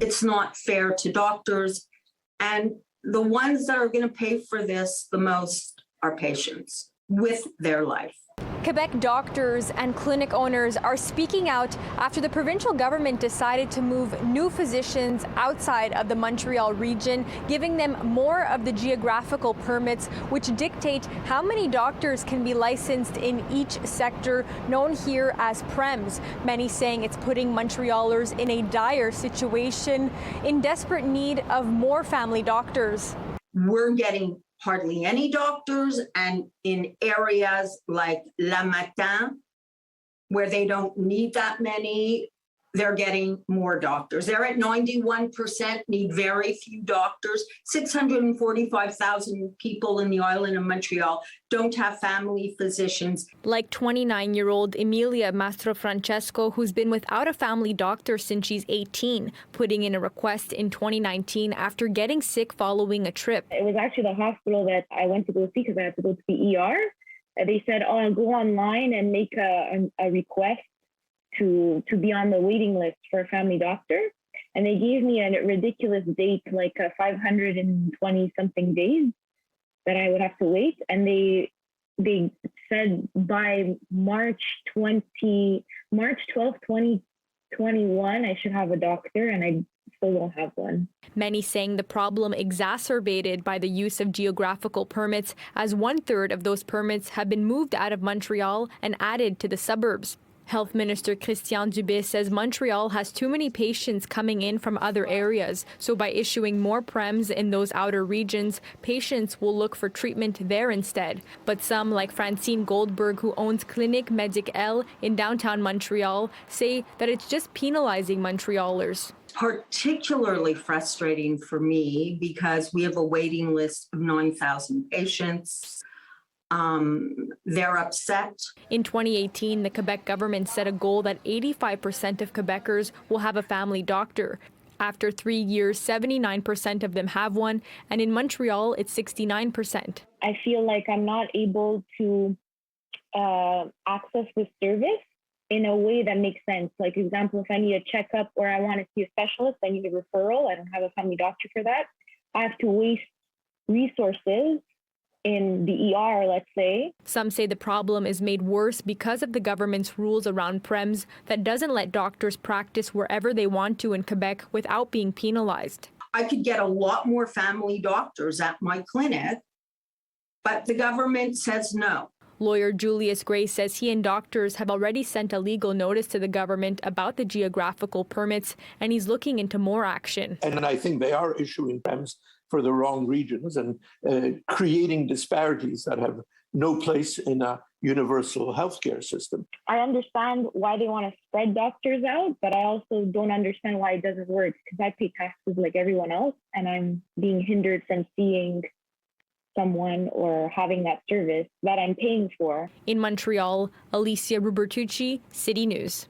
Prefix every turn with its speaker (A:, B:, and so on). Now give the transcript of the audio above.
A: It's not fair to doctors. And the ones that are going to pay for this the most are patients with their life.
B: Quebec doctors and clinic owners are speaking out after the provincial government decided to move new physicians outside of the Montreal region, giving them more of the geographical permits, which dictate how many doctors can be licensed in each sector, known here as PREMS. Many saying it's putting Montrealers in a dire situation, in desperate need of more family doctors.
A: We're getting hardly any doctors, and in areas like La Matin, where they don't need that many, they're getting more doctors. They're at 91%, need very few doctors. 645,000 people in the island of Montreal don't have family physicians.
B: Like 29-year-old Emilia Mastrofrancesco, who's been without a family doctor since she's 18, putting in a request in 2019 after getting sick following a trip.
C: It was actually the hospital that I went to go see because I had to go to the ER. They said, oh, I'll go online and make a request to be on the waiting list for a family doctor. And they gave me a ridiculous date, like 520 something days that I would have to wait. And they said by March 12th, 2021, I should have a doctor, and I still don't have one.
B: Many saying the problem exacerbated by the use of geographical permits, as 1/3 of those permits have been moved out of Montreal and added to the suburbs. Health Minister Christian Dubé says Montreal has too many patients coming in from other areas, so by issuing more PREMS in those outer regions, patients will look for treatment there instead. But some, like France Goldberg, who owns Clinique Medic Elle in downtown Montreal, say that it's just penalizing Montrealers.
A: Particularly frustrating for me because we have a waiting list of 9,000 patients. They're upset.
B: In 2018, the Quebec government set a goal that 85% of Quebecers will have a family doctor. After 3 years, 79% of them have one, and in Montreal, it's 69%.
C: I feel like I'm not able to access this service in a way that makes sense. Like, for example, if I need a checkup or I want to see a specialist, I need a referral. I don't have a family doctor for that. I have to waste resources in the ER, let's say.
B: Some say the problem is made worse because of the government's rules around PREMS that doesn't let doctors practice wherever they want to in Quebec without being penalized.
A: I could get a lot more family doctors at my clinic, but the government says no.
B: Lawyer Julius Gray says he and doctors have already sent a legal notice to the government about the geographical permits, and he's looking into more action.
D: And I think they are issuing PREMS for the wrong regions and creating disparities that have no place in a universal healthcare system.
C: I understand why they want to spread doctors out, but I also don't understand why it doesn't work, because I pay taxes like everyone else, and I'm being hindered from seeing someone or having that service that I'm paying for.
B: In Montreal, Alyssia Rubertucci, City News.